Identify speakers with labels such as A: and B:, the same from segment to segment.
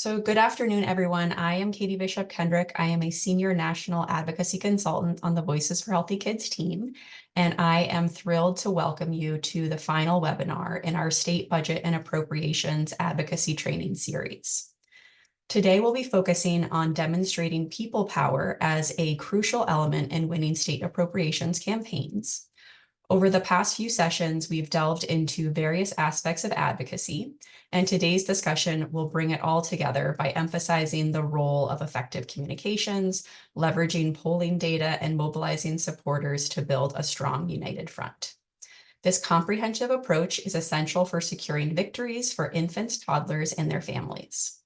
A: So good afternoon, everyone. I am Katie Bishop Kendrick. I am a senior national advocacy consultant on the Voices for Healthy Kids team, and I am thrilled to welcome you to the final webinar in our state budget and appropriations advocacy training series. Today, we'll be focusing on demonstrating people power as a crucial element in winning state appropriations campaigns. Over the past few sessions, we've delved into various aspects of advocacy, and today's discussion will bring it all together by emphasizing the role of effective communications, leveraging polling data, and mobilizing supporters to build a strong, united front. This comprehensive approach is essential for securing victories for infants, toddlers, and their families.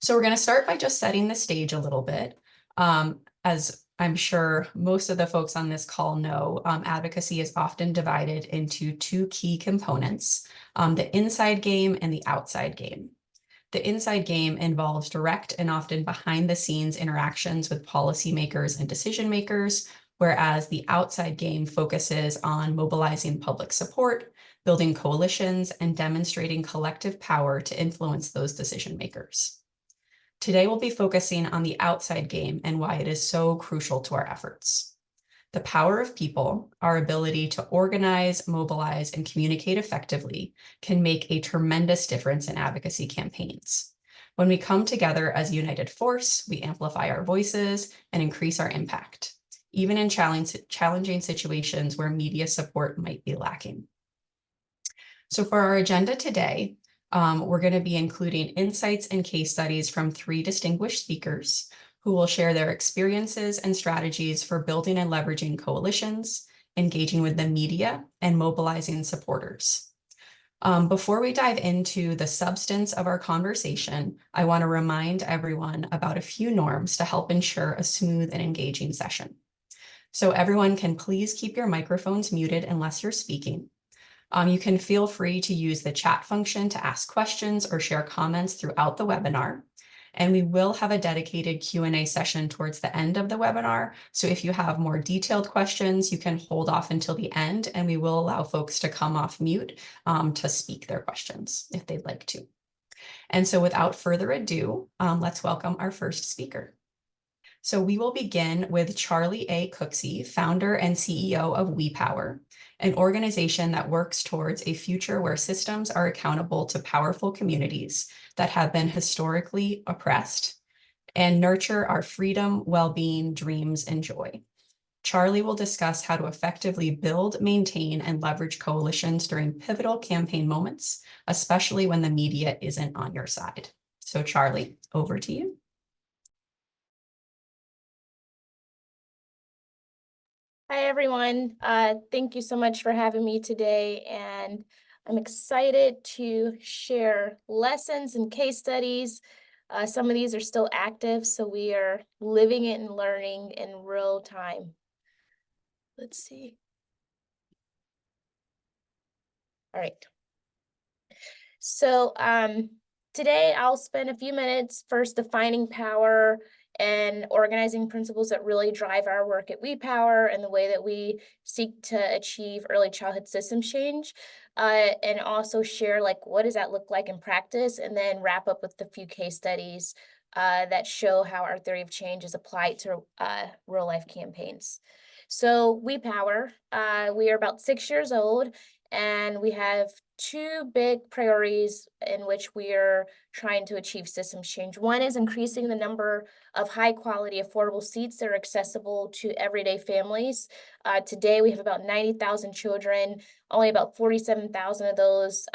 A: So we're going to start by just setting the stage a little bit. As I'm sure most of the folks on this call know, advocacy is often divided into two key components, the inside game and the outside game. The inside game involves direct and often behind the scenes interactions with policymakers and decision makers, whereas the outside game focuses on mobilizing public support, building coalitions, and demonstrating collective power to influence those decision makers. Today, we'll be focusing on the outside game and why it is so crucial to our efforts. The power of people, our ability to organize, mobilize, and communicate effectively can make a tremendous difference in advocacy campaigns. When we come together as a united force, we amplify our voices and increase our impact, even in challenging situations where media support might be lacking. So for our agenda today, we're going to be including insights and case studies from 3 distinguished speakers who will share their experiences and strategies for building and leveraging coalitions, engaging with the media, and mobilizing supporters. Before we dive into the substance of our conversation, I want to remind everyone about a few norms to help ensure a smooth and engaging session. So everyone can please keep your microphones muted unless you're speaking. You can feel free to use the chat function to ask questions or share comments throughout the webinar. And we will have a dedicated Q&A session towards the end of the webinar. So if you have more detailed questions, you can hold off until the end, and we will allow folks to come off mute to speak their questions if they'd like to. And so without further ado, let's welcome our first speaker. So we will begin with Charlie A. Cooksey, founder and CEO of WePower, an organization that works towards a future where systems are accountable to powerful communities that have been historically oppressed and nurture our freedom, well-being, dreams, and joy. Charlie will discuss how to effectively build, maintain, and leverage coalitions during pivotal campaign moments, especially when the media isn't on your side. So Charlie, over to you.
B: Hi, everyone. Thank you so much for having me today, and I'm excited to share lessons and case studies. Some of these are still active, so we are living it and learning in real time. Let's see. All right. So today I'll spend a few minutes first defining power and organizing principles that really drive our work at WePower and the way that we seek to achieve early childhood system change, and also share what does that look like in practice, and then wrap up with a few case studies that show how our theory of change is applied to real life campaigns. So WePower, we are about 6 years old, and we have 2 big priorities in which we are trying to achieve systems change. One is increasing the number of high quality, affordable seats that are accessible to everyday families. Today, we have about 90,000 children. Only about 47,000 of those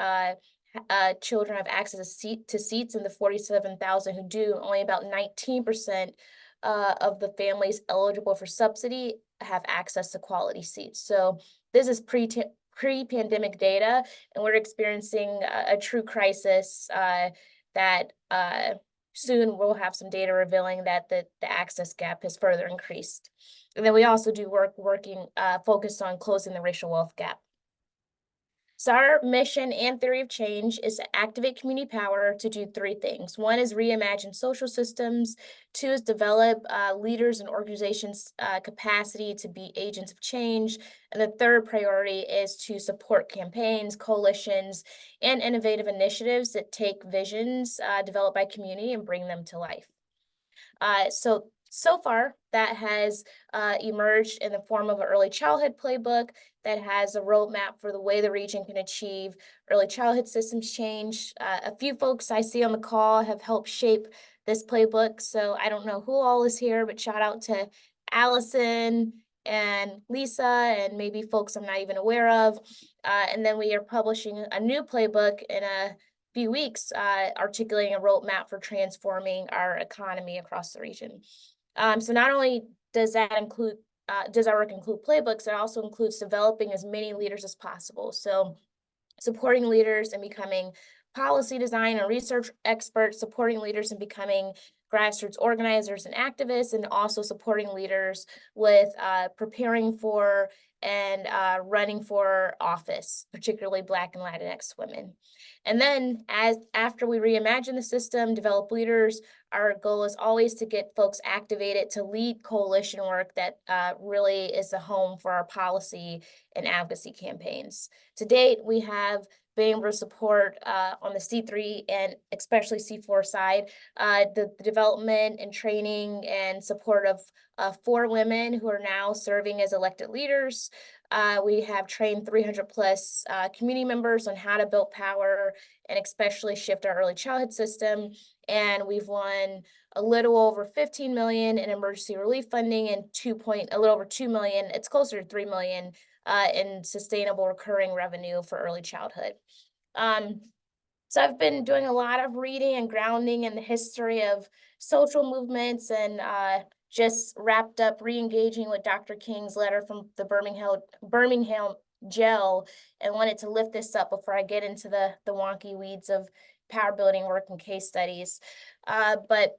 B: children have access to seats, and the 47,000 who do, only about 19% of the families eligible for subsidy have access to quality seats. So this is pre-pandemic data, and we're experiencing a true crisis that soon we'll have some data revealing that the access gap has further increased. And then we also do working focused on closing the racial wealth gap. So our mission and theory of change is to activate community power to do three things. One is reimagine social systems. Two is develop leaders and organizations' capacity to be agents of change. And the third priority is to support campaigns, coalitions, and innovative initiatives that take visions developed by community and bring them to life. So far, that has emerged in the form of an early childhood playbook that has a roadmap for the way the region can achieve early childhood systems change. A few folks I see on the call have helped shape this playbook, so I don't know who all is here, but shout out to Allison and Lisa and maybe folks I'm not even aware of. And then we are publishing a new playbook in a few weeks, articulating a roadmap for transforming our economy across the region. So not only does that include, does our work include playbooks, it also includes developing as many leaders as possible. So supporting leaders and becoming policy design and research experts, supporting leaders and becoming grassroots organizers and activists, and also supporting leaders with preparing for and running for office, particularly Black and Latinx women. And then after we reimagine the system, develop leaders, our goal is always to get folks activated to lead coalition work that really is the home for our policy and advocacy campaigns. To date, we have been able to support on the C3 and especially C4 side, the development and training and support of 4 women who are now serving as elected leaders. We have trained 300 plus community members on how to build power and especially shift our early childhood system. And we've won a little over 15 million in emergency relief funding and a little over 2 million, it's closer to 3 million in sustainable recurring revenue for early childhood. So I've been doing a lot of reading and grounding in the history of social movements and just wrapped up re-engaging with Dr. King's letter from the Birmingham jail and wanted to lift this up before I get into the wonky weeds of power building work and case studies. But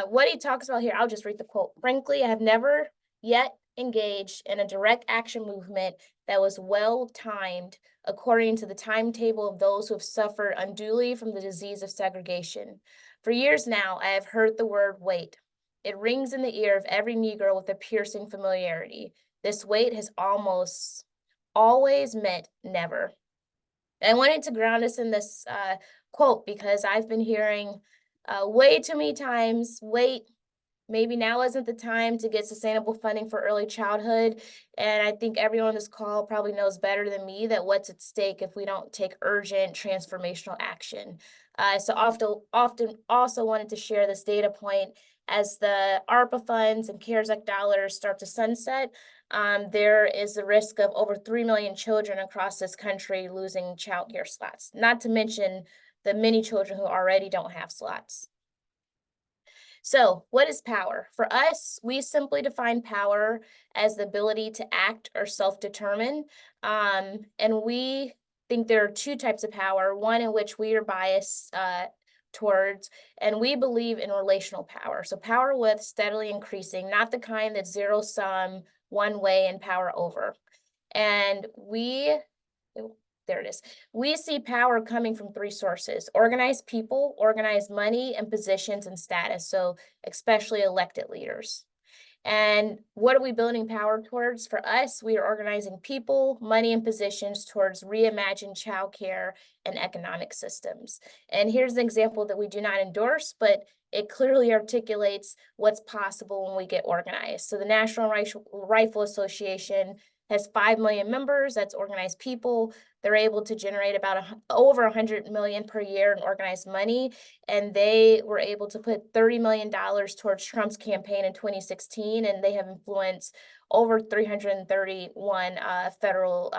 B: what he talks about here, I'll just read the quote. Frankly, I have never yet engaged in a direct action movement that was well-timed according to the timetable of those who have suffered unduly from the disease of segregation. For years now, I have heard the word wait. It rings in the ear of every Negro with a piercing familiarity. This wait has almost always meant never. And I wanted to ground us in this quote because I've been hearing way too many times, wait, maybe now isn't the time to get sustainable funding for early childhood. And I think everyone on this call probably knows better than me that what's at stake if we don't take urgent transformational action. So often also wanted to share this data point as the ARPA funds and CARES Act dollars start to sunset. There is the risk of over 3 million children across this country losing childcare slots, not to mention the many children who already don't have slots. So what is power? For us, we simply define power as the ability to act or self-determine. And we think there are 2 types of power, one in which we are biased towards, and we believe in relational power. So power with steadily increasing, not the kind that's zero sum, one way and power over. And there it is. We see power coming from 3 sources: organized people, organized money, and positions and status. So especially elected leaders. And what are we building power towards? For us, we are organizing people, money, and positions towards reimagined childcare and economic systems. And here's an example that we do not endorse, but it clearly articulates what's possible when we get organized. So the National Rifle Association has 5 million members. That's organized people. They're able to generate about over 100 million per year in organized money. And they were able to put $30 million towards Trump's campaign in 2016. And they have influenced over 331 federal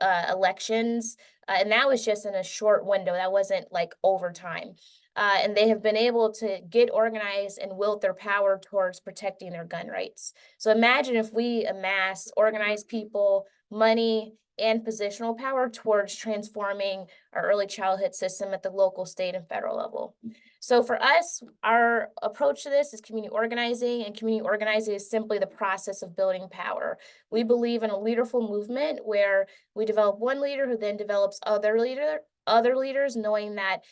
B: elections. And that was just in a short window. That wasn't like over time. And they have been able to get organized and wield their power towards protecting their gun rights. So imagine if we amass organized people, money, and positional power towards transforming our early childhood system at the local, state, and federal level. So for us, our approach to this is community organizing, and community organizing is simply the process of building power. We believe in a leaderful movement where we develop one leader who then develops other leaders, knowing that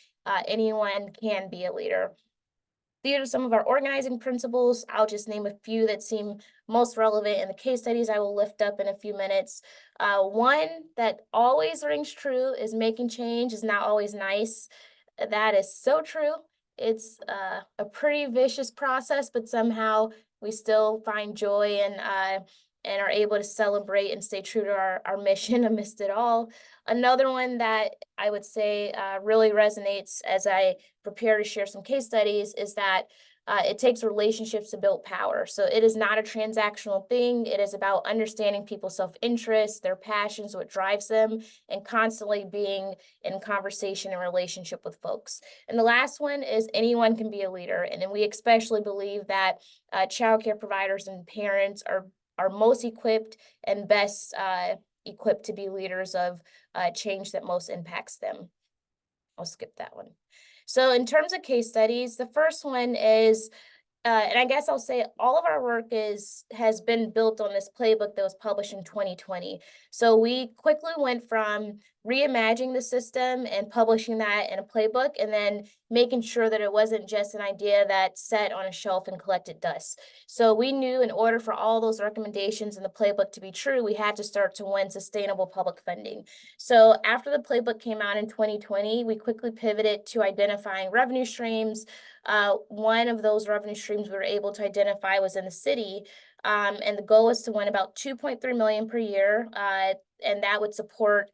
B: anyone can be a leader. These are some of our organizing principles. I'll just name a few that seem most relevant in the case studies I will lift up in a few minutes. One that always rings true is making change is not always nice. That is so true. It's a pretty vicious process, but somehow we still find joy and are able to celebrate and stay true to our mission amidst it all. Another one that I would say really resonates as I prepare to share some case studies is that it takes relationships to build power. So it is not a transactional thing. It is about understanding people's self-interest, their passions, what drives them, and constantly being in conversation and relationship with folks. And the last one is anyone can be a leader. And then we especially believe that childcare providers and parents are most equipped and best equipped to be leaders of change that most impacts them. I'll skip that one. So in terms of case studies, the first one is, and I guess I'll say all of our work has been built on this playbook that was published in 2020. So we quickly went from reimagining the system and publishing that in a playbook, and then making sure that it wasn't just an idea that sat on a shelf and collected dust. So we knew in order for all those recommendations in the playbook to be true, we had to start to win sustainable public funding. So after the playbook came out in 2020, we quickly pivoted to identifying revenue streams. One of those revenue streams we were able to identify was in the city, and the goal was to win about 2.3 million per year, and that would support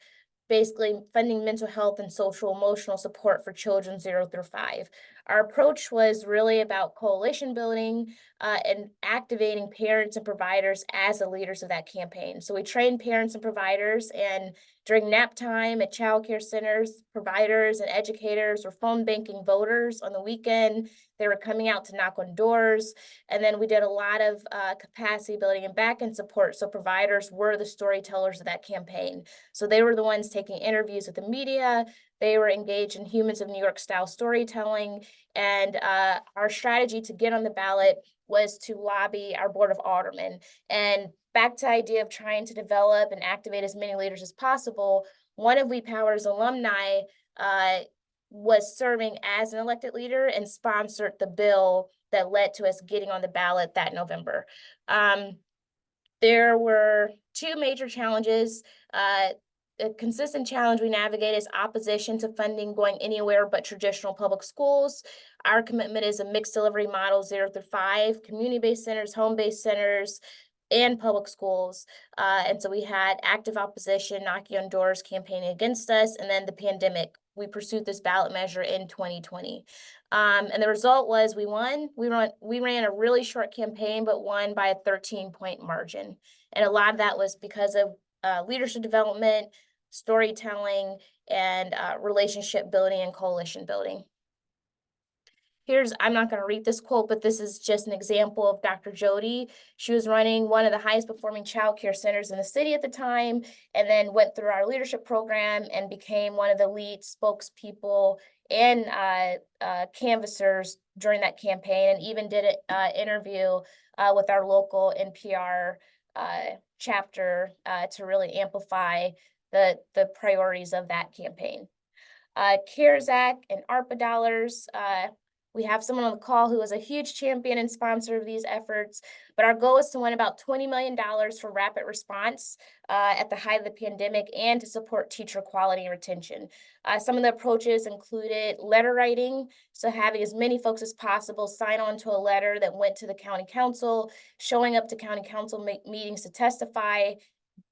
B: basically funding mental health and social emotional support for children 0 through 5. Our approach was really about coalition building and activating parents and providers as the leaders of that campaign. So we trained parents and providers, and during nap time at child care centers, providers and educators were phone banking voters. On the weekend, they were coming out to knock on doors. And then we did a lot of capacity building and back-end support. So providers were the storytellers of that campaign. So they were the ones taking interviews with the media. They were engaged in Humans of New York style storytelling. And our strategy to get on the ballot was to lobby our board of aldermen. And back to the idea of trying to develop and activate as many leaders as possible, one of We Power's alumni was serving as an elected leader and sponsored the bill that led to us getting on the ballot that November. There were two major challenges. A consistent challenge we navigate is opposition to funding going anywhere but traditional public schools. Our commitment is a mixed delivery model, 0 through 5, community-based centers, home-based centers, and public schools. And so we had active opposition, knocking on doors, campaigning against us, and then the pandemic. We pursued this ballot measure in 2020. And the result was we won. We ran a really short campaign, but won by a 13-point margin. And a lot of that was because of leadership development, storytelling, and relationship building and coalition building. I'm not going to read this quote, but this is just an example of Dr. Jody. She was running one of the highest performing child care centers in the city at the time, and then went through our leadership program and became one of the lead spokespeople and canvassers during that campaign, and even did an interview with our local NPR chapter to really amplify the priorities of that campaign. CARES Act and ARPA dollars. We have someone on the call who is a huge champion and sponsor of these efforts, but our goal is to win about $20 million for rapid response at the height of the pandemic, and to support teacher quality and retention. Some of the approaches included letter writing, so having as many folks as possible sign on to a letter that went to the county council, showing up to county council meetings to testify,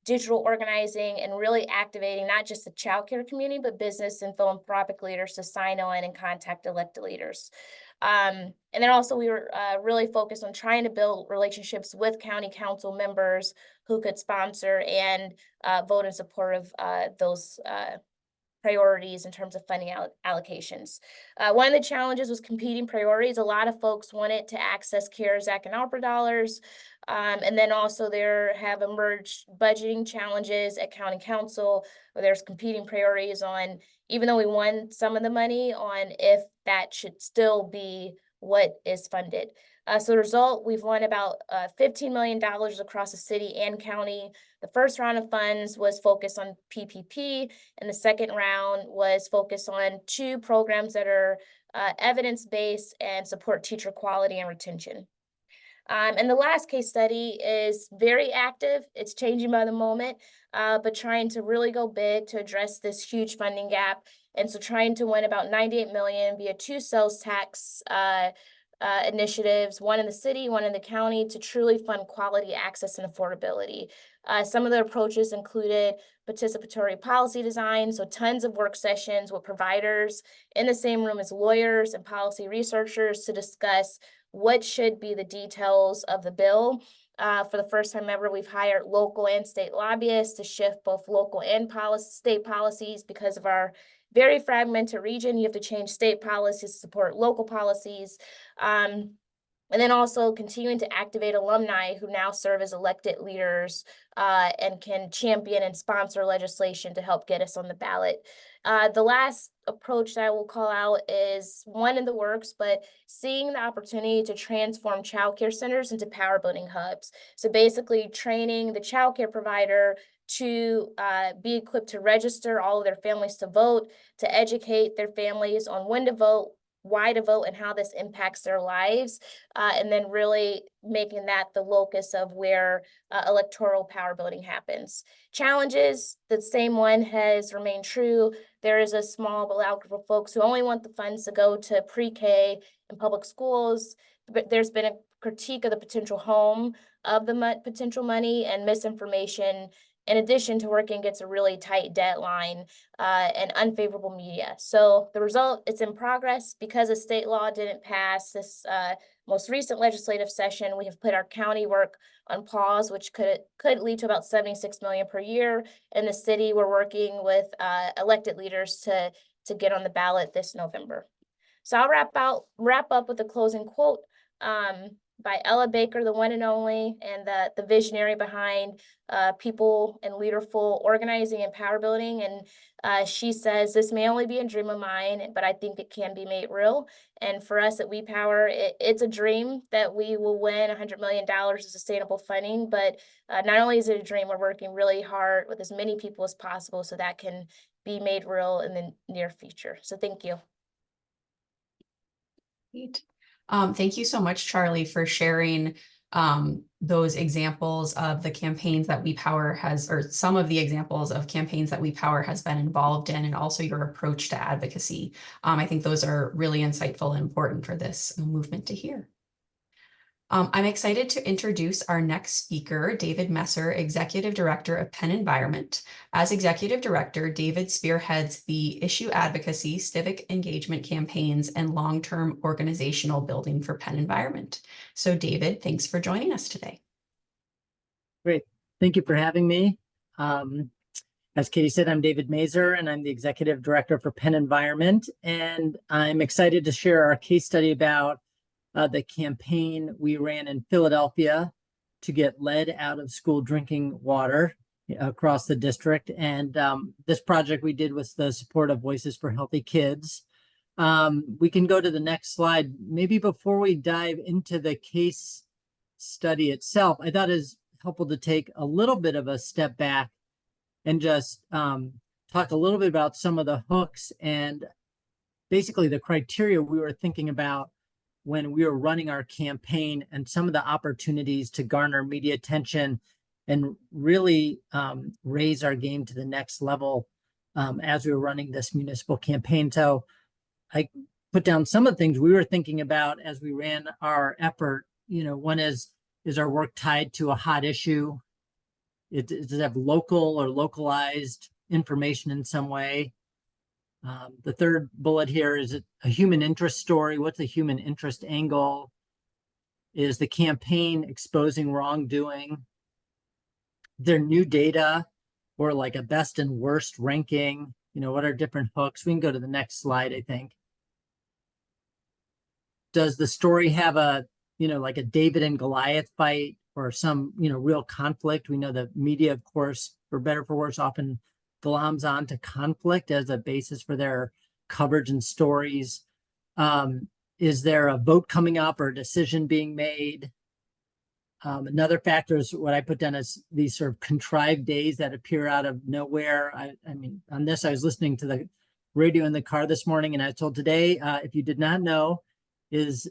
B: digital organizing, and really activating not just the child care community, but business and philanthropic leaders to sign on and contact elected leaders. And then also we were really focused on trying to build relationships with county council members who could sponsor and vote in support of those priorities in terms of funding allocations. One of the challenges was competing priorities. A lot of folks wanted to access CARES Act and ARPA dollars. And then also there have emerged budgeting challenges at county council, where there's competing priorities on, even though we won some of the money, on if that should still be what is funded. So the result, we've won about $15 million across the city and county. The first round of funds was focused on PPP, and the second round was focused on 2 programs that are evidence-based and support teacher quality and retention. And the last case study is very active. It's changing by the moment, but trying to really go big to address this huge funding gap. And so trying to win about $98 million via 2 sales tax initiatives, one in the city, one in the county, to truly fund quality access and affordability. Some of the approaches included participatory policy design, so tons of work sessions with providers in the same room as lawyers and policy researchers to discuss what should be the details of the bill. For the first time ever, we've hired local and state lobbyists to shift both local and state policies because of our very fragmented region. You have to change state policies to support local policies. And then also continuing to activate alumni who now serve as elected leaders and can champion and sponsor legislation to help get us on the ballot. The last approach that I will call out is one in the works, but seeing the opportunity to transform childcare centers into power building hubs. So basically training the childcare provider to be equipped to register all of their families to vote, to educate their families on when to vote, why to vote, and how this impacts their lives, and then really making that the locus of where electoral power building happens. Challenges, the same one has remained true. There is a small but loud group of folks who only want the funds to go to pre-K and public schools. But there's been a critique of the potential home of the potential money and misinformation, in addition to working against a really tight deadline and unfavorable media. So the result, it's in progress. Because a state law didn't pass this most recent legislative session, we have put our county work on pause, which could lead to about $76 million per year. In the city, we're working with elected leaders to get on the ballot this November. So I'll wrap up with a closing quote by Ella Baker, the one and only, and the visionary behind people and leaderful organizing and power building. And she says, "This may only be a dream of mine, but I think it can be made real." And for us at We Power, it's a dream that we will win $100 million of sustainable funding. But not only is it a dream, we're working really hard with as many people as possible so that can be made real in the near future. So thank you.
A: Great. Thank you so much, Charlie, for sharing those examples of the campaigns that We Power has, or some of the examples of campaigns that We Power has been involved in, and also your approach to advocacy. I think those are really insightful and important for this movement to hear. I'm excited to introduce our next speaker, David Messer, Executive Director of Penn Environment. As Executive Director, David spearheads the issue advocacy, civic engagement campaigns, and long-term organizational building for Penn Environment. So David, thanks for joining us today.
C: Great. Thank you for having me. As Katie said, I'm David Messer, and I'm the Executive Director for Penn Environment. And I'm excited to share our case study about the campaign we ran in Philadelphia to get lead out of school drinking water across the district. And this project we did with the support of Voices for Healthy Kids. We can go to the next slide. Maybe before we dive into the case study itself, I thought it was helpful to take a little bit of a step back and just talk a little bit about some of the hooks and basically the criteria we were thinking about when we were running our campaign, and some of the opportunities to garner media attention and really raise our game to the next level as we were running this municipal campaign. So I put down some of the things we were thinking about as we ran our effort. You know, one is our work tied to a hot issue? Does it have local or localized information in some way? The third bullet here, is it a human interest story? What's the human interest angle? Is the campaign exposing wrongdoing? Is there new data or like a best and worst ranking? what are different hooks? We can go to the next slide, I think. Does the story have a, like a David and Goliath fight or some, real conflict? We know the media, of course, for better or for worse, often gloms onto conflict as a basis for their coverage and stories. Is there a vote coming up or a decision being made? Another factor is what I put down as these sort of contrived days that appear out of nowhere. I mean, on this, I was listening to the radio in the car this morning, and I was told today, if you did not know, is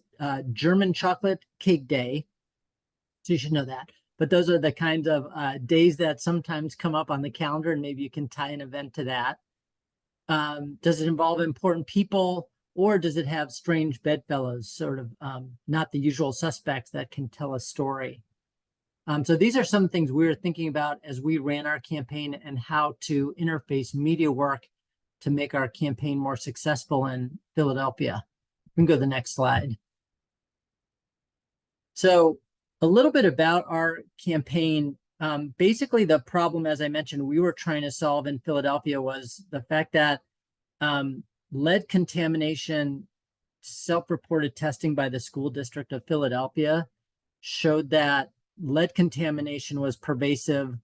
C: German chocolate cake day. So you should know that. But those are the kinds of days that sometimes come up on the calendar, and maybe you can tie an event to that. Does it involve important people, or does it have strange bedfellows, sort of not the usual suspects that can tell a story? So these are some things we were thinking about as we ran our campaign and how to interface media work to make our campaign more successful in Philadelphia. We can go to the next slide. So a little bit about our campaign. Basically, the problem, as I mentioned, we were trying to solve in Philadelphia was the fact that lead contamination, self-reported testing by the school district of Philadelphia showed that lead contamination was pervasive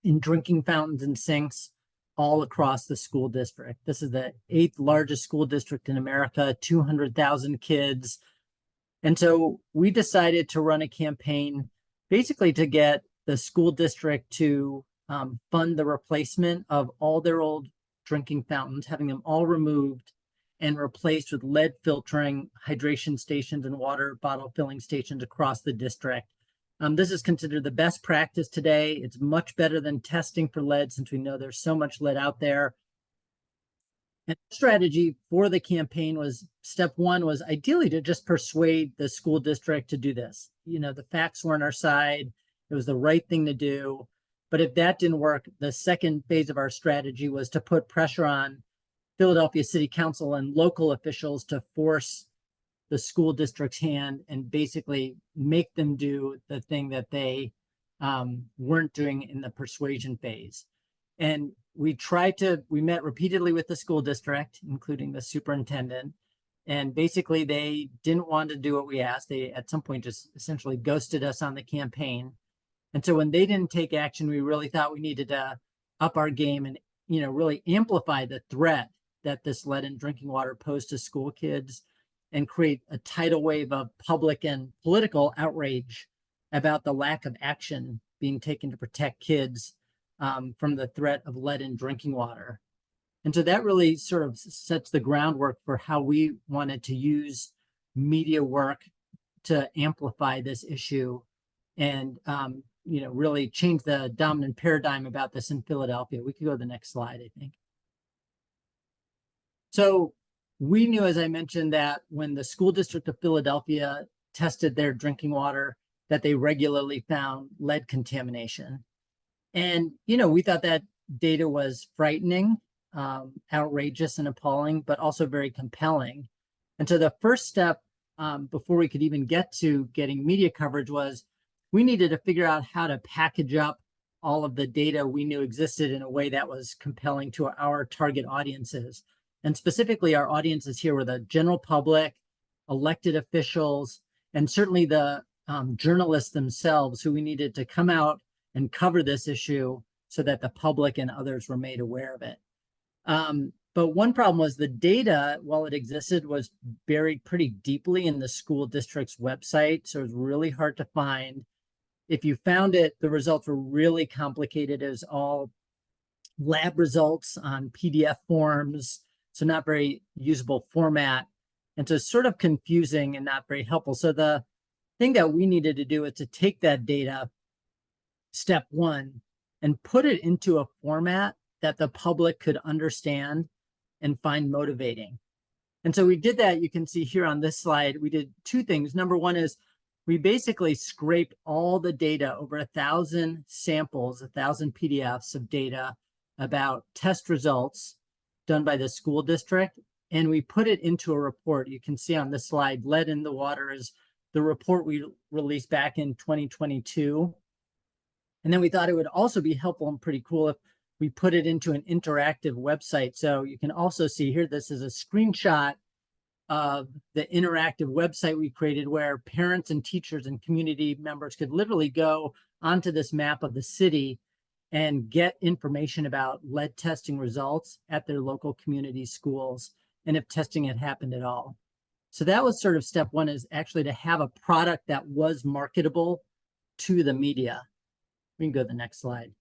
C: in drinking fountains and sinks all across the school district. This is the 8th largest school district in America, 200,000 kids. And so we decided to run a campaign basically to get the school district to fund the replacement of all their old drinking fountains, having them all removed and replaced with lead filtering hydration stations and water bottle filling stations across the district. This is considered the best practice today. It's much better than testing for lead since we know there's so much lead out there. And the strategy for the campaign was, step one was ideally to just persuade the school district to do this. The facts were on our side. It was the right thing to do. But if that didn't work, the second phase of our strategy was to put pressure on Philadelphia City Council and local officials to force the school district's hand and basically make them do the thing that they weren't doing in the persuasion phase. And we met repeatedly with the school district, including the superintendent, and basically they didn't want to do what we asked. They at some point just essentially ghosted us on the campaign. And so when they didn't take action, we really thought we needed to up our game and really amplify the threat that this lead in drinking water posed to school kids and create a tidal wave of public and political outrage about the lack of action being taken to protect kids from the threat of lead in drinking water. And so that really sort of sets the groundwork for how we wanted to use media work to amplify this issue and really change the dominant paradigm about this in Philadelphia. We could go to the next slide, I think. So we knew, as I mentioned, that when the school district of Philadelphia tested their drinking water, that they regularly found lead contamination. And, we thought that data was frightening, outrageous and appalling, but also very compelling. And so the first step before we could even get to getting media coverage was we needed to figure out how to package up all of the data we knew existed in a way that was compelling to our target audiences. And specifically, our audiences here were the general public, elected officials, and certainly the journalists themselves who we needed to come out and cover this issue so that the public and others were made aware of it. But one problem was the data, while it existed, was buried pretty deeply in the school district's website. So it was really hard to find. If you found it, the results were really complicated. It was all lab results on PDF forms, so not very usable format. And so it's sort of confusing and not very helpful. So the thing that we needed to do is to take that data, step one, and put it into a format that the public could understand and find motivating. And so we did that. You can see here on this slide, we did two things. Number one is we basically scraped all the data, over 1,000 samples, 1,000 PDFs of data about test results done by the school district, and we put it into a report. You can see on this slide, Lead in the Water is the report we released back in 2022. And then we thought it would also be helpful and pretty cool if we put it into an interactive website. So you can also see here, this is a screenshot of the interactive website we created where parents and teachers and community members could literally go onto this map of the city and get information about lead testing results at their local community schools and if testing had happened at all. So that was sort of step one, is actually to have a product that was marketable to the media. We can go to the next slide.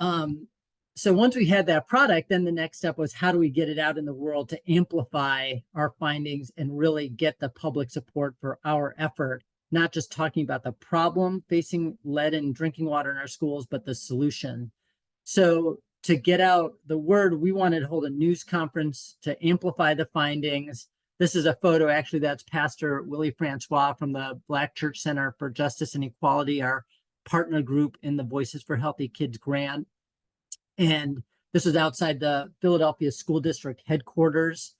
C: So once we had that product, then the next step was, how do we get it out in the world to amplify our findings and really get the public support for our effort, not just talking about the problem facing lead in drinking water in our schools, but the solution. So to get out the word, we wanted to hold a news conference to amplify the findings. This is a photo, actually, that's Pastor Willie Francois from the Black Church Center for Justice and Equality, our partner group in the Voices for Healthy Kids grant. And this was outside the Philadelphia School District headquarters.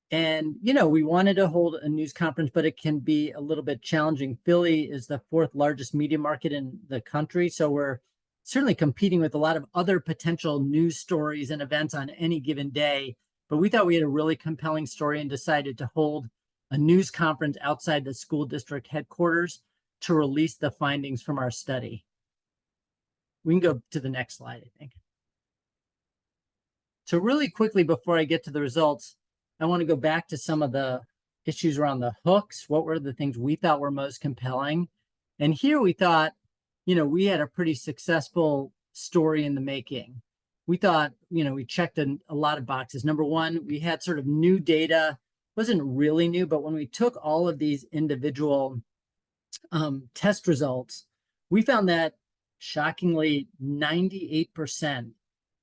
C: And, you know, we wanted to hold a news conference, but it can be a little bit challenging. Philly is the 4th largest media market in the country. So we're certainly competing with a lot of other potential news stories and events on any given day. But we thought we had a really compelling story and decided to hold a news conference outside the school district headquarters to release the findings from our study. We can go to the next slide, I think. So really quickly, before I get to the results, I want to go back to some of the issues around the hooks. What were the things we thought were most compelling? And here we thought, you know, we had a pretty successful story in the making. We thought, you know, we checked a lot of boxes. Number one, we had sort of new data. It wasn't really new, but when we took all of these individual test results, we found that shockingly 98%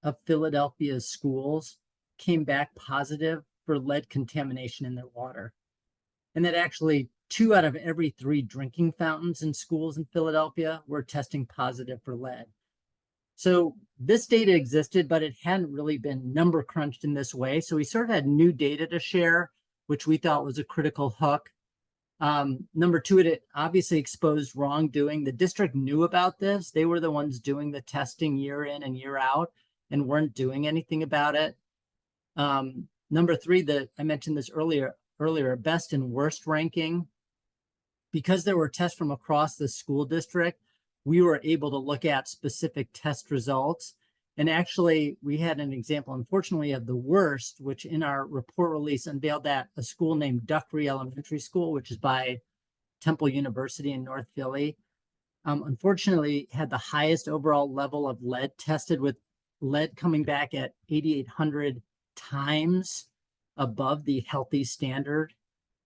C: of Philadelphia's schools came back positive for lead contamination in their water. And that actually 2 out of every 3 drinking fountains in schools in Philadelphia were testing positive for lead. So this data existed, but it hadn't really been number crunched in this way. So we sort of had new data to share, which we thought was a critical hook. Number 2, it obviously exposed wrongdoing. The district knew about this. They were the ones doing the testing year in and year out and weren't doing anything about it. Number 3, I mentioned this earlier, best and worst ranking. Because there were tests from across the school district, we were able to look at specific test results. And actually, we had an example, unfortunately, of the worst, which in our report release unveiled that a school named Duckery Elementary School, which is by Temple University in North Philly, unfortunately had the highest overall level of lead tested, with lead coming back at 8,800 times above the healthy standard.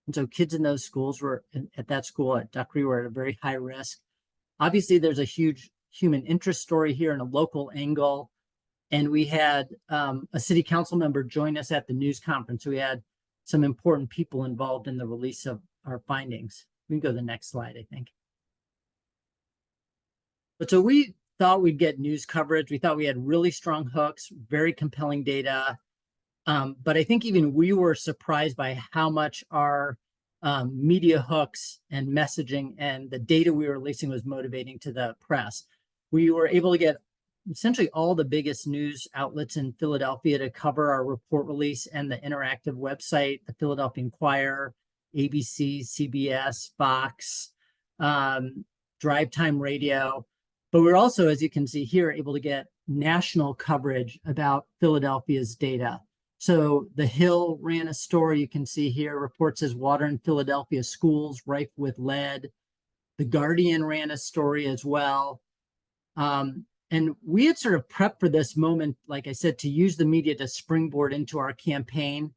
C: And so kids in those schools were, at that school at Duckery, were at a very high risk. Obviously, there's a huge human interest story here and a local angle. And we had a city council member join us at the news conference. We had some important people involved in the release of our findings. We can go to the next slide, I think. But so we thought we'd get news coverage. We thought we had really strong hooks, very compelling data. But I think even we were surprised by how much our media hooks and messaging and the data we were releasing was motivating to the press. We were able to get essentially all the biggest news outlets in Philadelphia to cover our report release and the interactive website: the Philadelphia Inquirer, ABC, CBS, Fox, Drive Time Radio. But we're also, as you can see here, able to get national coverage about Philadelphia's data. So The Hill ran a story, you can see here, reports as water in Philadelphia schools rife with lead. The Guardian ran a story as well. And we had sort of prepped for this moment, like I said, to use the media to springboard into our campaign.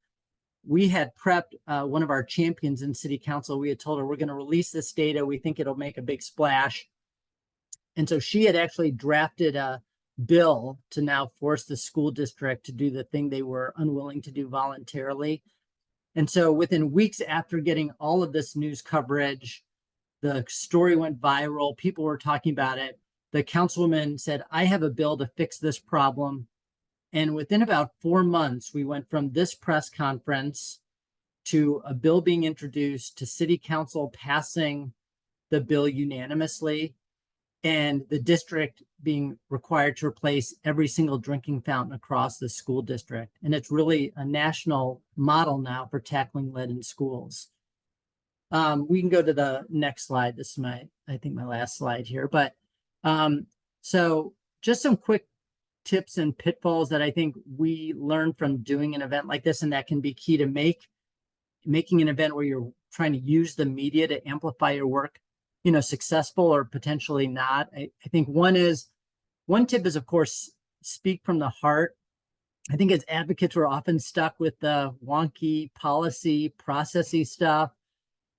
C: We had prepped one of our champions in city council. We had told her, we're going to release this data. We think it'll make a big splash. And so she had actually drafted a bill to now force the school district to do the thing they were unwilling to do voluntarily. And so within weeks after getting all of this news coverage, the story went viral. People were talking about it. The councilwoman said, I have a bill to fix this problem. And within about 4 months, we went from this press conference to a bill being introduced, to city council passing the bill unanimously. and the district being required to replace every single drinking fountain across the school district. And it's really a national model now for tackling lead in schools. We can go to the next slide. This is I think my last slide here. But so just some quick tips and pitfalls that I think we learned from doing an event like this, and that can be key to making an event where you're trying to use the media to amplify your work, successful or potentially not. I think one tip is, of course, speak from the heart. I think as advocates, we're often stuck with the wonky policy, processy stuff.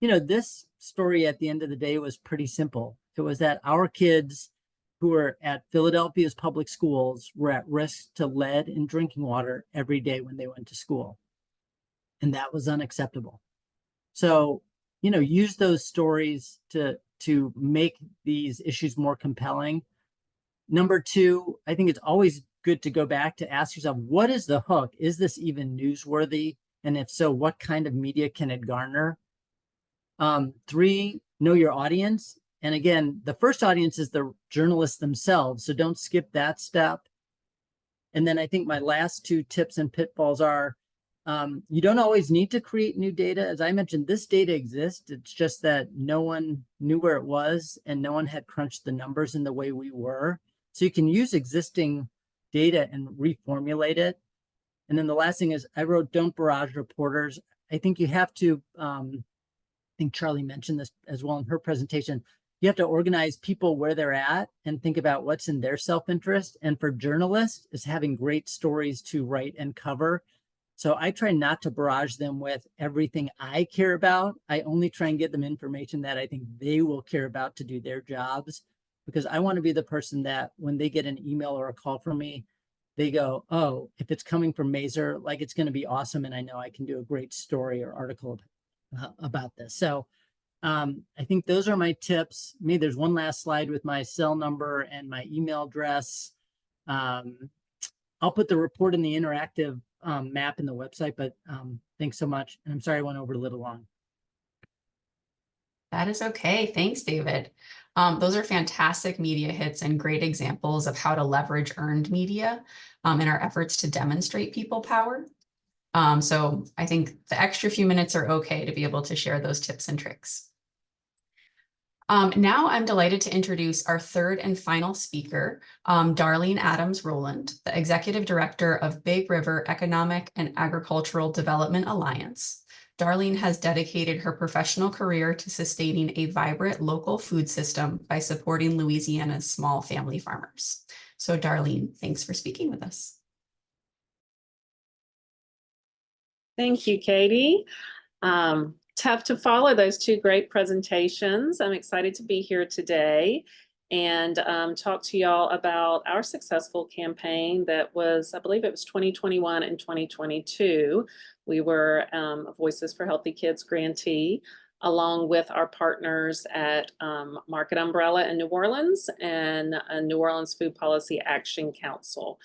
C: This story at the end of the day was pretty simple. It was that our kids who were at Philadelphia's public schools were at risk to lead in drinking water every day when they went to school. And that was unacceptable. So, use those stories to make these issues more compelling. Number two, I think it's always good to go back to ask yourself, what is the hook? Is this even newsworthy? And if so, what kind of media can it garner? Three, know your audience. And again, the first audience is the journalists themselves, so don't skip that step. And then I think my last two tips and pitfalls are, you don't always need to create new data. As I mentioned, this data exists. It's just that no one knew where it was and no one had crunched the numbers in the way we were. So you can use existing data and reformulate it. And then the last thing is, I wrote, don't barrage reporters. I think you have to, I think Charlie mentioned this as well in her presentation, you have to organize people where they're at and think about what's in their self-interest. And for journalists, is having great stories to write and cover. So I try not to barrage them with everything I care about. I only try and get them information that I think they will care about to do their jobs, because I want to be the person that when they get an email or a call from me, they go, oh, if it's coming from Mazer, like it's going to be awesome. And I know I can do a great story or article about this. So I think those are my tips. Maybe there's one last slide with my cell number and my email address. I'll put the report in the interactive map in the website, but thanks so much. And I'm sorry I went over a little long.
A: That is okay. Thanks, David. Those are fantastic media hits and great examples of how to leverage earned media in our efforts to demonstrate people power. So I think the extra few minutes are okay to be able to share those tips and tricks. Now I'm delighted to introduce our third and final speaker, Darlene Adams Rowland, the Executive Director of Big River Economic and Agricultural Development Alliance. Darlene has dedicated her professional career to sustaining a vibrant local food system by supporting Louisiana's small family farmers. So Darlene, thanks for speaking with us.
D: Thank you, Katie. Tough to follow those two great presentations. I'm excited to be here today and talk to y'all about our successful campaign that was, I believe it was 2021 and 2022. We were a Voices for Healthy Kids grantee, along with our partners at Market Umbrella in New Orleans and New Orleans Food Policy Action Council.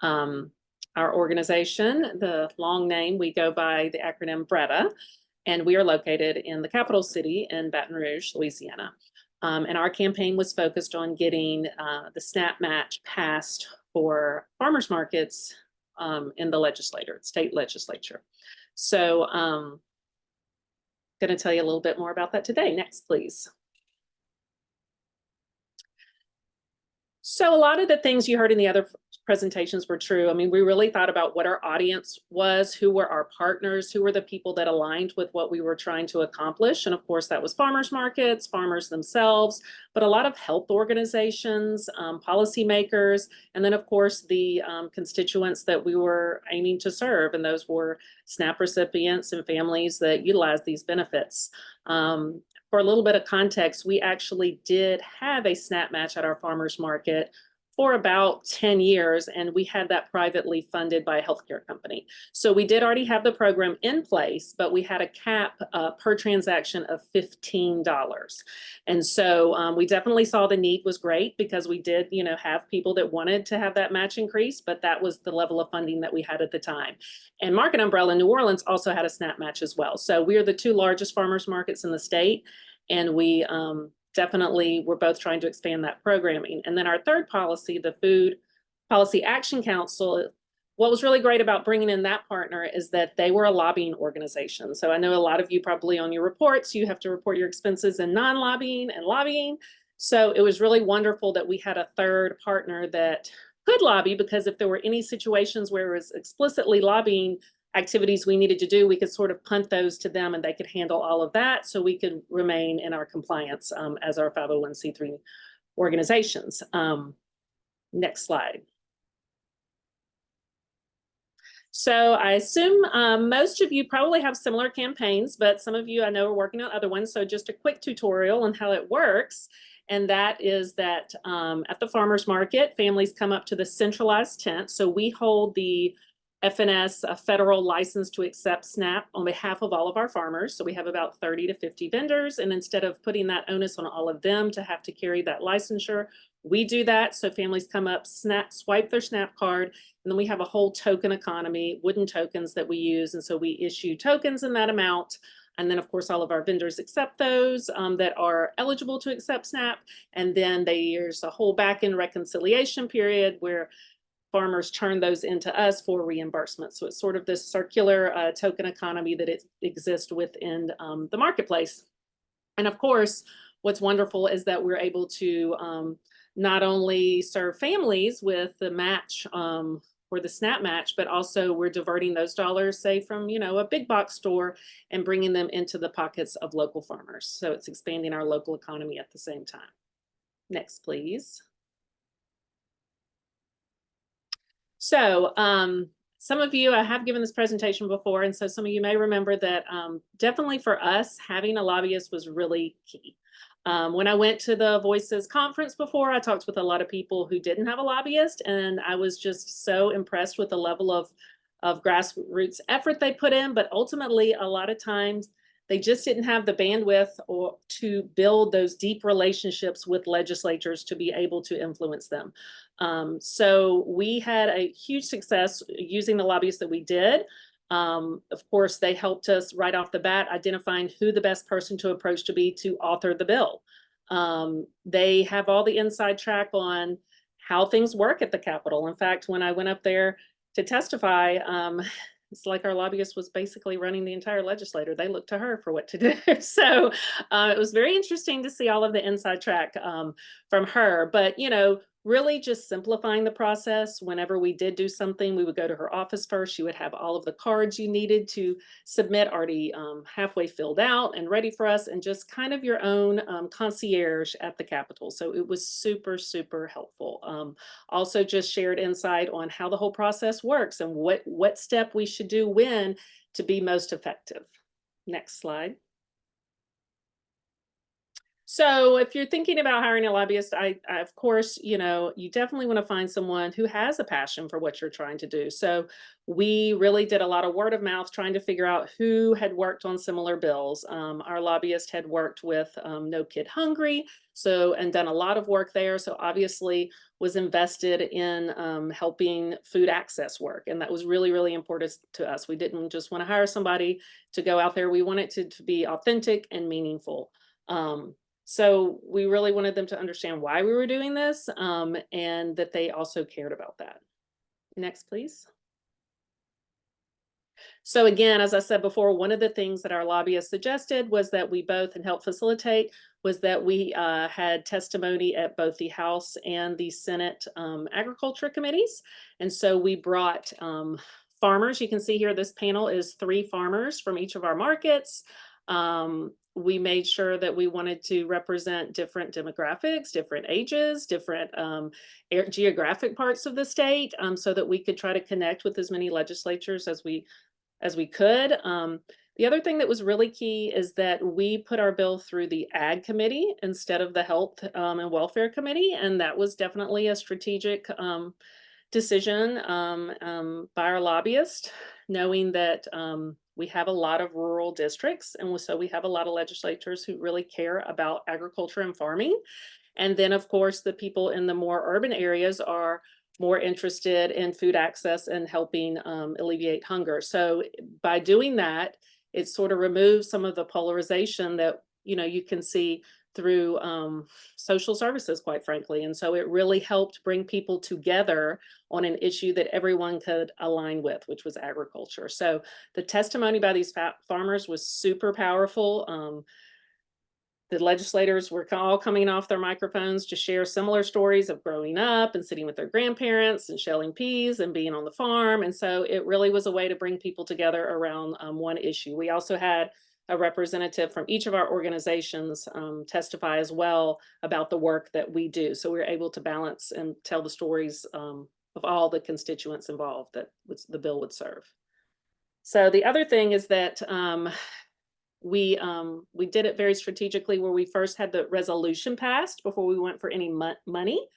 D: Our organization, the long name, we go by the acronym BRETA, and we are located in the capital city in Baton Rouge, Louisiana. And our campaign was focused on getting the SNAP match passed for farmers markets in the state legislature. So I'm going to tell you a little bit more about that today. Next, please. So a lot of the things you heard in the other presentations were true. I mean, we really thought about what our audience was, who were our partners, who were the people that aligned with what we were trying to accomplish. And of course, that was farmers markets, farmers themselves, but a lot of health organizations, policymakers, and then of course, the constituents that we were aiming to serve. And those were SNAP recipients and families that utilize these benefits. For a little bit of context, we actually did have a SNAP match at our farmers market for about 10 years, and we had that privately funded by a healthcare company. So we did already have the program in place, but we had a cap per transaction of $15. And so we definitely saw the need was great because we did, have people that wanted to have that match increase, but that was the level of funding that we had at the time. And Market Umbrella in New Orleans also had a SNAP match as well. So we are the two largest farmers markets in the state, and we definitely we're both trying to expand that programming. And then our third policy, the Food Policy Action Council, what was really great about bringing in that partner is that they were a lobbying organization. So I know a lot of you probably on your reports, you have to report your expenses in non-lobbying and lobbying. So it was really wonderful that we had a third partner that could lobby, because if there were any situations where it was explicitly lobbying activities we needed to do, we could sort of punt those to them and they could handle all of that, so we could remain in our compliance as our 501c3 organizations. Next slide. So I assume most of you probably have similar campaigns, but some of you I know are working on other ones. So just a quick tutorial on how it works. And that is that at the farmers market, families come up to the centralized tent. So we hold the FNS, a federal license to accept SNAP, on behalf of all of our farmers. So we have about 30 to 50 vendors. And instead of putting that onus on all of them to have to carry that licensure, we do that. So families come up, swipe their SNAP card, and then we have a whole token economy, wooden tokens that we use. And so we issue tokens in that amount. And then, of course, all of our vendors accept those that are eligible to accept SNAP. And then there's a whole back-end reconciliation period where farmers turn those into us for reimbursement. So it's sort of this circular token economy that it exists within the marketplace. And of course, what's wonderful is that we're able to not only serve families with the match or the SNAP match, but also we're diverting those dollars, say from, you know, a big box store and bringing them into the pockets of local farmers. So it's expanding our local economy at the same time. Next, please. So some of you, I have given this presentation before, and so some of you may remember that definitely for us, having a lobbyist was really key. When I went to the Voices conference before, I talked with a lot of people who didn't have a lobbyist, and I was just so impressed with the level of grassroots effort they put in. But ultimately, a lot of times, they just didn't have the bandwidth or to build those deep relationships with legislatures to be able to influence them. So we had a huge success using the lobbyists that we did. Of course, they helped us right off the bat identifying who the best person to approach to be to author the bill. They have all the inside track on how things work at the Capitol. In fact, when I went up there to testify, it's like our lobbyist was basically running the entire legislature. They looked to her for what to do. So it was very interesting to see all of the inside track from her. But, you know, really just simplifying the process. Whenever we did do something, we would go to her office first. She would have all of the cards you needed to submit already halfway filled out and ready for us, and just kind of your own concierge at the Capitol. So it was super, super helpful. Also just shared insight on how the whole process works and what step we should do when to be most effective. Next slide. So if you're thinking about hiring a lobbyist, I of course, you know, you definitely want to find someone who has a passion for what you're trying to do. So we really did a lot of word of mouth trying to figure out who had worked on similar bills. Our lobbyist had worked with No Kid Hungry, and done a lot of work there. So obviously was invested in helping food access work. And that was really, really important to us. We didn't just want to hire somebody to go out there. We wanted it to be authentic and meaningful. So we really wanted them to understand why we were doing this, and that they also cared about that. Next, please. So again, as I said before, one of the things that our lobbyist suggested was that we both, and help facilitate, was that we had testimony at both the House and the Senate Agriculture Committees. And so we brought farmers. You can see here, this panel is 3 farmers from each of our markets. We made sure that we wanted to represent different demographics, different ages, different geographic parts of the state, so that we could try to connect with as many legislatures as we could. The other thing that was really key is that we put our bill through the Ag Committee instead of the Health and Welfare Committee, and that was definitely a strategic decision by our lobbyist, knowing that we have a lot of rural districts, and so we have a lot of legislators who really care about agriculture and farming. And then, of course, the people in the more urban areas are more interested in food access and helping alleviate hunger. So by doing that, it sort of removes some of the polarization that, you know, you can see through social services, quite frankly. And so it really helped bring people together on an issue that everyone could align with, which was agriculture. So the testimony by these farmers was super powerful. The legislators were all coming off their microphones to share similar stories of growing up and sitting with their grandparents and shelling peas and being on the farm. And so it really was a way to bring people together around one issue. We also had a representative from each of our organizations testify as well about the work that we do. So we were able to balance and tell the stories of all the constituents involved that the bill would serve. So the other thing is that we did it very strategically, where we first had the resolution passed before we went for any money,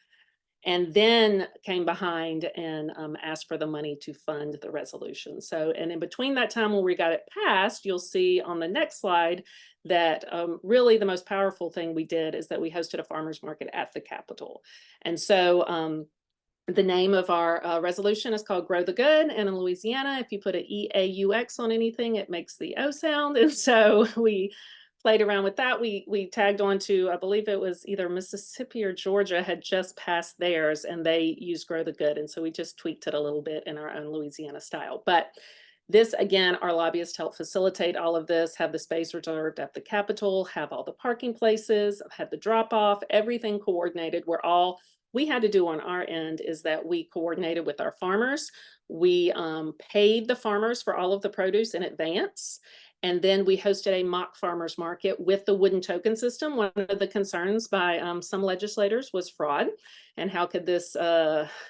D: and then came behind and asked for the money to fund the resolution. So, and in between that time when we got it passed, you'll see on the next slide that really the most powerful thing we did is that we hosted a farmers market at the Capitol. And so the name of our resolution is called Grow the Good. And in Louisiana, if you put an EAUX on anything, it makes the O sound. And so we played around with that. We tagged on to, I believe it was either Mississippi or Georgia had just passed theirs, and they used Grow the Good. And so we just tweaked it a little bit in our own Louisiana style. But this, again, our lobbyists help facilitate all of this, have the space reserved at the Capitol, have all the parking places, have the drop off, everything coordinated. We had to do on our end is that we coordinated with our farmers. We paid the farmers for all of the produce in advance. And then we hosted a mock farmers market with the wooden token system. One of the concerns by some legislators was fraud and how could this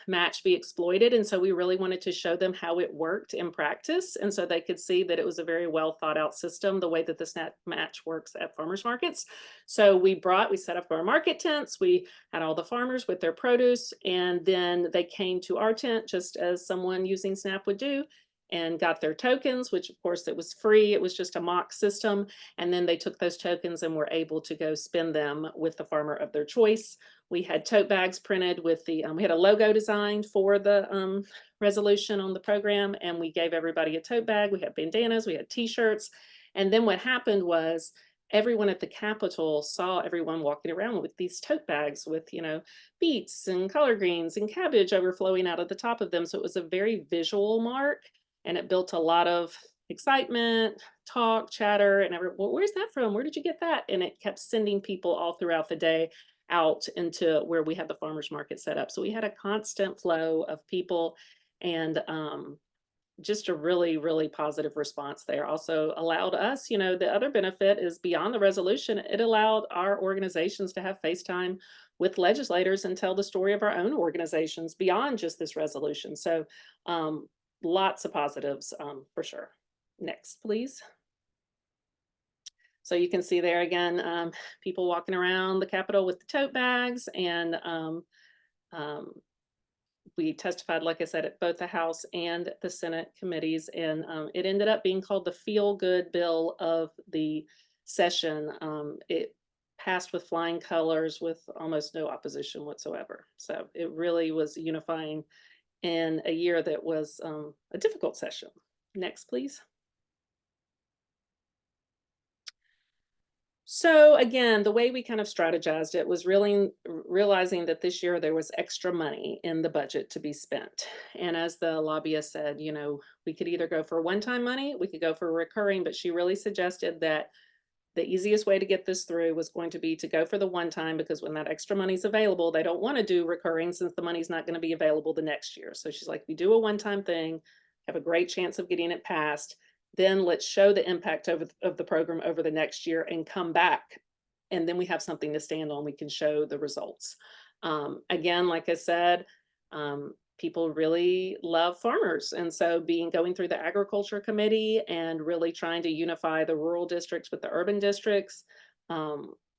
D: match be exploited. And so we really wanted to show them how it worked in practice. And so they could see that it was a very well thought out system, the way that the snap match works at farmers markets. So we set up our market tents. We had all the farmers with their produce, and then they came to our tent just as someone using SNAP would do, and got their tokens, which of course it was free. It was just a mock system. And then they took those tokens and were able to go spend them with the farmer of their choice. We had tote bags printed with we had a logo designed for the resolution on the program, and we gave everybody a tote bag. We had bandanas, we had t-shirts. And then what happened was everyone at the Capitol saw everyone walking around with these tote bags with, beets and collard greens and cabbage overflowing out of the top of them. So it was a very visual mark. And it built a lot of excitement, talk, chatter, and well, where's that from? Where did you get that? And it kept sending people all throughout the day out into where we had the farmers market set up. So we had a constant flow of people, and just a really, really positive response there. Also allowed us, the other benefit is beyond the resolution, it allowed our organizations to have FaceTime with legislators and tell the story of our own organizations beyond just this resolution. So lots of positives for sure. Next, please. So you can see there again, people walking around the Capitol with the tote bags, and we testified, like I said, at both the House and the Senate committees, and it ended up being called the feel-good bill of the session. It passed with flying colors with almost no opposition whatsoever. So it really was unifying in a year that was a difficult session. Next, please. So again, the way we kind of strategized it was really realizing that this year there was extra money in the budget to be spent. And as the lobbyist said, we could either go for one-time money, we could go for recurring, but she really suggested that the easiest way to get this through was going to be to go for the one time, because when that extra money is available, they don't want to do recurring since the money's not going to be available the next year. So she's like, we do a one-time thing, have a great chance of getting it passed. Then let's show the impact of the program over the next year and come back. And then we have something to stand on. We can show the results. Again, like I said, people really love farmers. And so going through the agriculture committee and really trying to unify the rural districts with the urban districts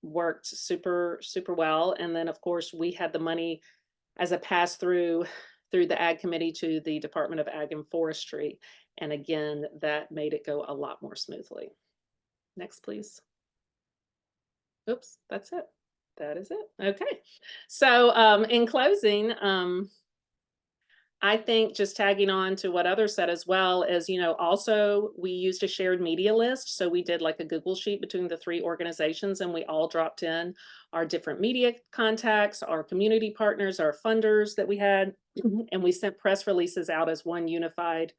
D: worked super, super well. And then of course we had the money as a pass through the ag committee to the Department of Ag and Forestry. And again, that made it go a lot more smoothly. Next, please. Oops, that's it. That is it. Okay. So in closing, I think just tagging on to what others said as well is, also we used a shared media list. So we did like a Google sheet between the 3 organizations, and we all dropped in our different media contacts, our community partners, our funders that we had, and we sent press releases out as one unified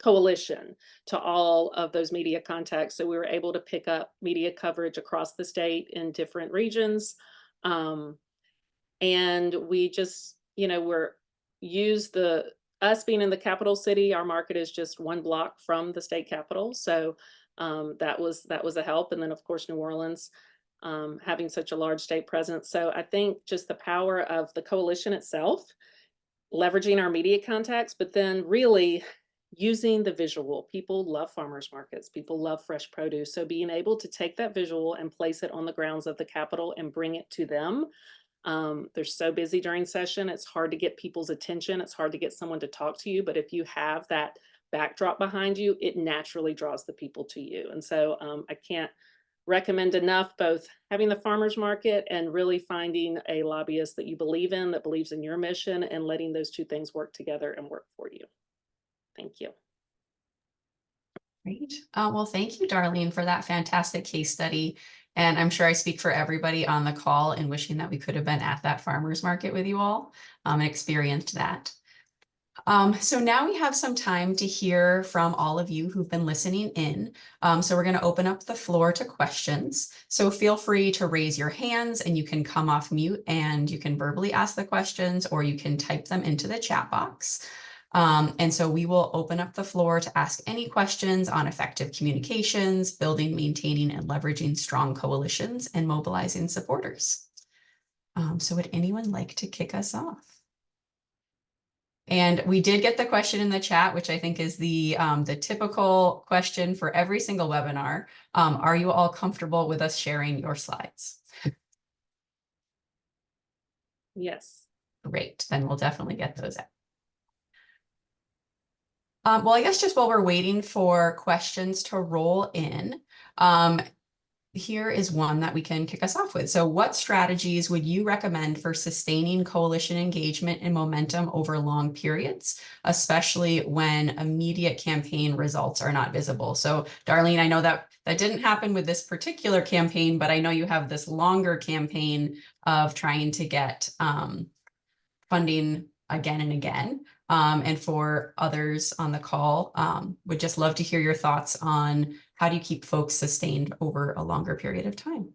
D: coalition to all of those media contacts. So we were able to pick up media coverage across the state in different regions. And we just, we're use us being in the capital city, our market is just 1 block from the state capitol. So that was a help. And then of course, New Orleans, having such a large state presence. So I think just the power of the coalition itself, leveraging our media contacts, but then really using the visual. People love farmers markets. People love fresh produce. So being able to take that visual and place it on the grounds of the Capitol and bring it to them. They're so busy during session. It's hard to get people's attention. It's hard to get someone to talk to you. But if you have that backdrop behind you, it naturally draws the people to you. And so I can't recommend enough both having the farmers market and really finding a lobbyist that you believe in, that believes in your mission, and letting those 2 things work together and work for you. Thank you.
A: Great. Well, thank you, Darlene, for that fantastic case study. And I'm sure I speak for everybody on the call in wishing that we could have been at that farmers market with you all and experienced that. So now we have some time to hear from all of you who've been listening in. So we're going to open up the floor to questions. So feel free to raise your hands and you can come off mute and you can verbally ask the questions or you can type them into the chat box. And so we will open up the floor to ask any questions on effective communications, building, maintaining, and leveraging strong coalitions, and mobilizing supporters. So would anyone like to kick us off? And we did get the question in the chat, which I think is the typical question for every single webinar. Are you all comfortable with us sharing your slides?
D: Yes.
A: Great, then we'll definitely get those out. Well, I guess just while we're waiting for questions to roll in, here is one that we can kick us off with. So what strategies would you recommend for sustaining coalition engagement and momentum over long periods, especially when immediate campaign results are not visible? So Darlene, I know that didn't happen with this particular campaign, but I know you have this longer campaign of trying to get funding again and again. And for others on the call, would just love to hear your thoughts on how do you keep folks sustained over a longer period of time?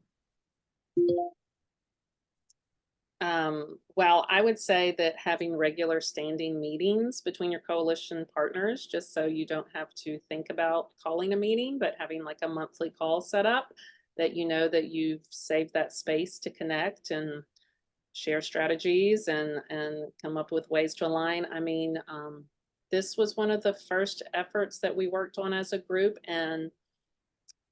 D: Well, I would say that having regular standing meetings between your coalition partners, just so you don't have to think about calling a meeting, but having like a monthly call set up that you know that you've saved that space to connect and share strategies and come up with ways to align. I mean, this was one of the first efforts that we worked on as a group, and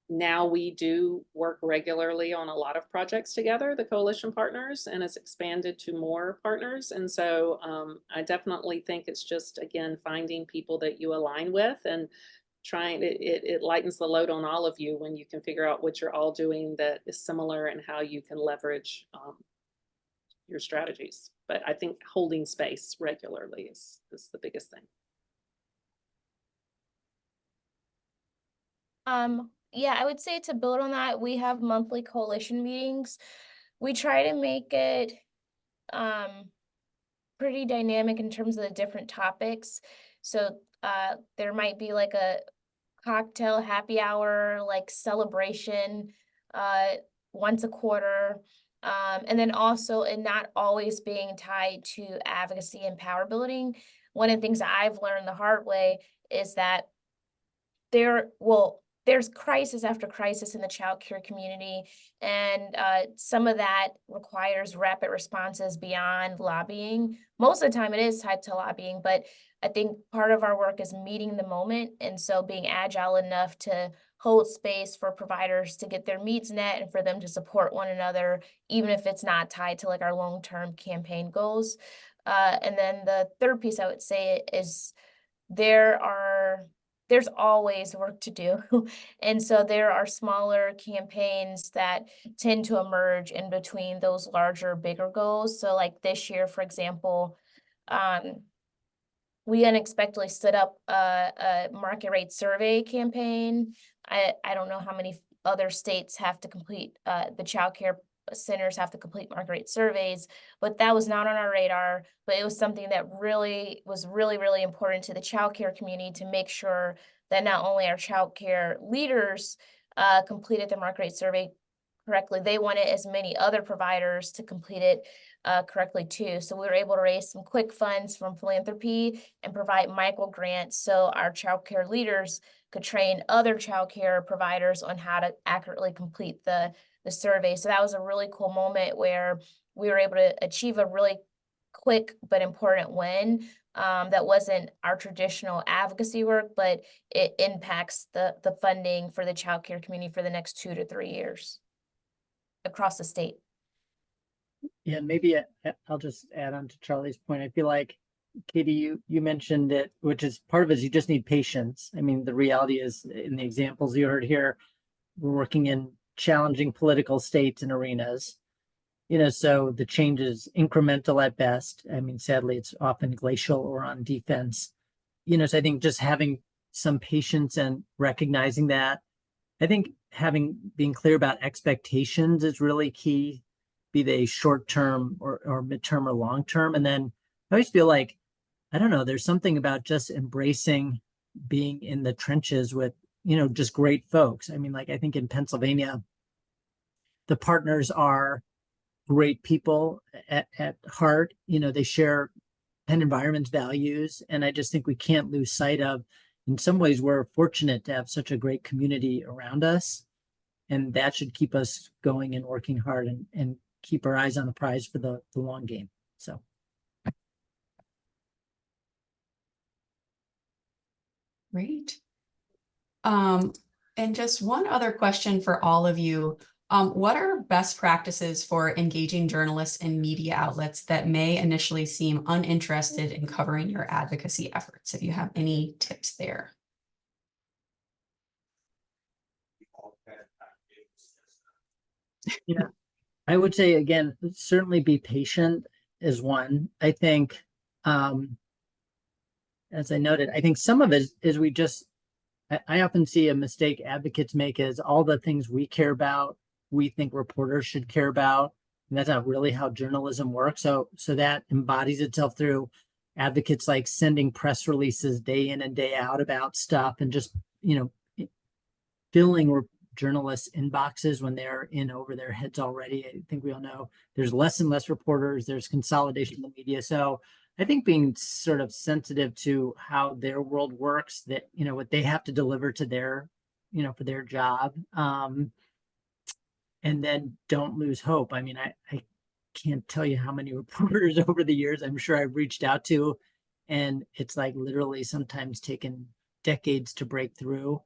D: now we do work regularly on a lot of projects together, the coalition partners, and it's expanded to more partners. And so I definitely think it's just, again, finding people that you align with and trying, it lightens the load on all of you when you can figure out what you're all doing that is similar and how you can leverage your strategies. But I think holding space regularly is the biggest thing.
B: Yeah, I would say to build on that, we have monthly coalition meetings. We try to make it pretty dynamic in terms of the different topics. So there might be like a cocktail happy hour, like celebration once a quarter. And then also it not always being tied to advocacy and power building. One of the things that I've learned the hard way is that there's crisis after crisis in the child care community, and some of that requires rapid responses beyond lobbying. Most of the time it is tied to lobbying, but I think part of our work is meeting the moment, and so being agile enough to hold space for providers to get their needs met and for them to support one another, even if it's not tied to like our long-term campaign goals. And then the third piece I would say is there's always work to do. And so there are smaller campaigns that tend to emerge in between those larger, bigger goals. So like this year, for example, we unexpectedly stood up a market rate survey campaign. I don't know how many other states have to complete, the childcare centers have to complete market rate surveys, but that was not on our radar. But it was something that really was really important to the childcare community to make sure that not only our childcare leaders completed the market rate survey correctly, they wanted as many other providers to complete it correctly too. So we were able to raise some quick funds from philanthropy and provide micro grants so our childcare leaders could train other childcare providers on how to accurately complete the survey. So that was a really cool moment where we were able to achieve a really quick but important win. That wasn't our traditional advocacy work, but it impacts the funding for the childcare community for the next 2 to 3 years across the state.
C: Yeah, maybe I'll just add on to Charlie's point. I feel like, Katie, you mentioned it, which is part of it is you just need patience. I mean, the reality is in the examples you heard here, we're working in challenging political states and arenas, so the change is incremental at best. I mean, sadly, it's often glacial or on defense, so I think just having some patience and recognizing that, I think being clear about expectations is really key, be they short term or midterm or long term. And then I always feel like, I don't know, there's something about just embracing being in the trenches with, just great folks. I mean, like, I think in Pennsylvania, the partners are great people at heart. They share Penn Environment's values. And I just think we can't lose sight of, in some ways, we're fortunate to have such a great community around us. And that should keep us going and working hard and keep our eyes on the prize for the long game. So.
A: Great. And just one other question for all of you. What are best practices for engaging journalists and media outlets that may initially seem uninterested in covering your advocacy efforts? If you have any tips there.
C: Yeah, I would say, again, certainly be patient is one. I think, as I noted, I think some of it is I often see a mistake advocates make is all the things we care about, we think reporters should care about. And that's not really how journalism works. So that embodies itself through advocates like sending press releases day in and day out about stuff and just, filling journalists' inboxes when they're in over their heads already. I think we all know there's less and less reporters, there's consolidation in the media. So I think being sort of sensitive to how their world works, that, what they have to deliver to their, for their job. And then don't lose hope. I mean, I can't tell you how many reporters over the years I'm sure I've reached out to, and it's like literally sometimes taken decades to break through.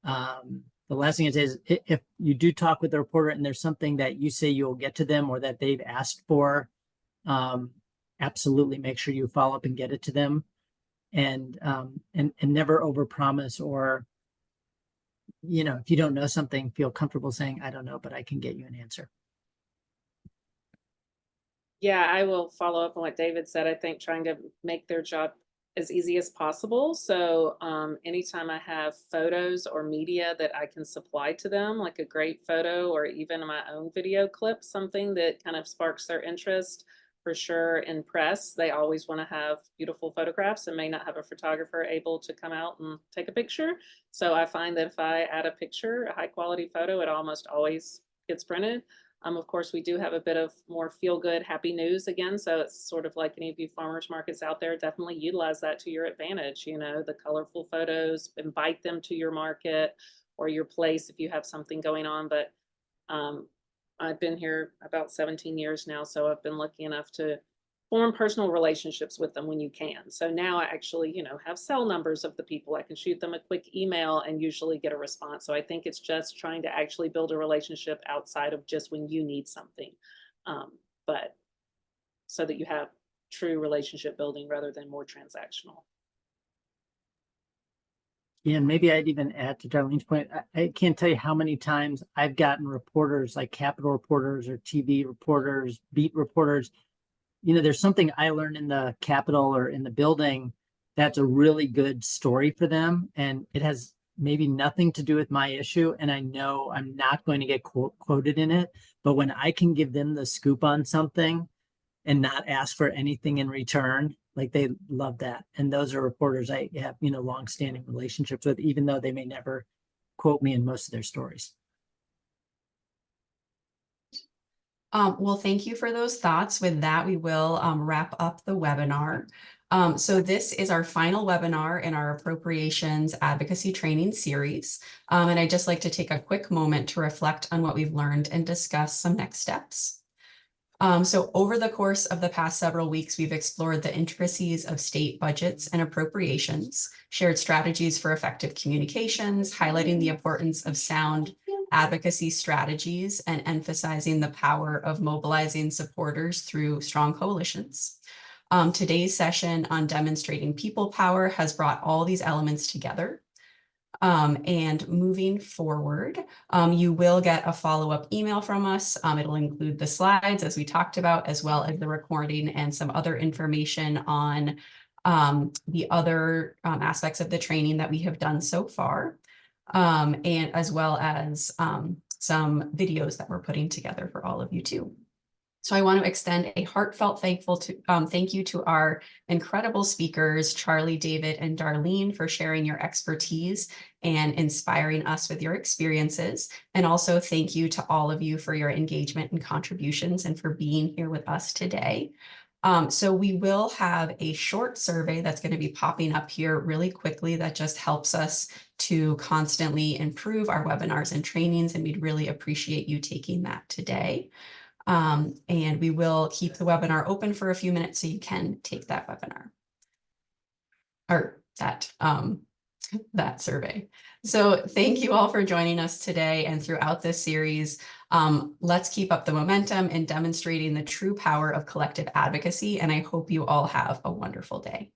C: The last thing I'd say is if you do talk with the reporter and there's something that you say you'll get to them or that they've asked for, absolutely make sure you follow up and get it to them, and never overpromise, or, if you don't know something, feel comfortable saying, I don't know, but I can get you an answer.
D: Yeah, I will follow up on what David said. I think trying to make their job as easy as possible. So anytime I have photos or media that I can supply to them, like a great photo or even my own video clip, something that kind of sparks their interest, for sure. In press, they always want to have beautiful photographs and may not have a photographer able to come out and take a picture. So I find that if I add a picture, a high quality photo, it almost always gets printed. Of course, we do have a bit of more feel-good, happy news again. So it's sort of like any of you farmers markets out there, definitely utilize that to your advantage. The colorful photos, invite them to your market or your place if you have something going on. But I've been here about 17 years now, so I've been lucky enough to form personal relationships with them when you can. So now I actually, have cell numbers of the people. I can shoot them a quick email and usually get a response. So I think it's just trying to actually build a relationship outside of just when you need something, but so that you have true relationship building rather than more transactional.
C: Yeah, and maybe I'd even add to Darlene's point. I can't tell you how many times I've gotten reporters like Capitol reporters or TV reporters, beat reporters. There's something I learned in the Capitol or in the building that's a really good story for them. And it has maybe nothing to do with my issue. And I know I'm not going to get quoted in it, but when I can give them the scoop on something and not ask for anything in return, like they love that. And those are reporters I have, longstanding relationships with, even though they may never quote me in most of their stories.
A: Well, thank you for those thoughts. With that, we will wrap up the webinar. So this is our final webinar in our Appropriations Advocacy Training Series. And I'd just like to take a quick moment to reflect on what we've learned and discuss some next steps. So over the course of the past several weeks, we've explored the intricacies of state budgets and appropriations, shared strategies for effective communications, highlighting the importance of sound advocacy strategies, and emphasizing the power of mobilizing supporters through strong coalitions. Today's session on demonstrating people power has brought all these elements together. And moving forward, you will get a follow-up email from us. It'll include the slides as we talked about, as well as the recording and some other information on the other aspects of the training that we have done so far, and as well as some videos that we're putting together for all of you too. So I want to extend a heartfelt thank you to our incredible speakers, Charlie, David, and Darlene, for sharing your expertise and inspiring us with your experiences. And also thank you to all of you for your engagement and contributions and for being here with us today. So we will have a short survey that's going to be popping up here really quickly that just helps us to constantly improve our webinars and trainings, and we'd really appreciate you taking that today. And we will keep the webinar open for a few minutes so you can take that webinar or that survey. So thank you all for joining us today and throughout this series. Let's keep up the momentum in demonstrating the true power of collective advocacy, and I hope you all have a wonderful day.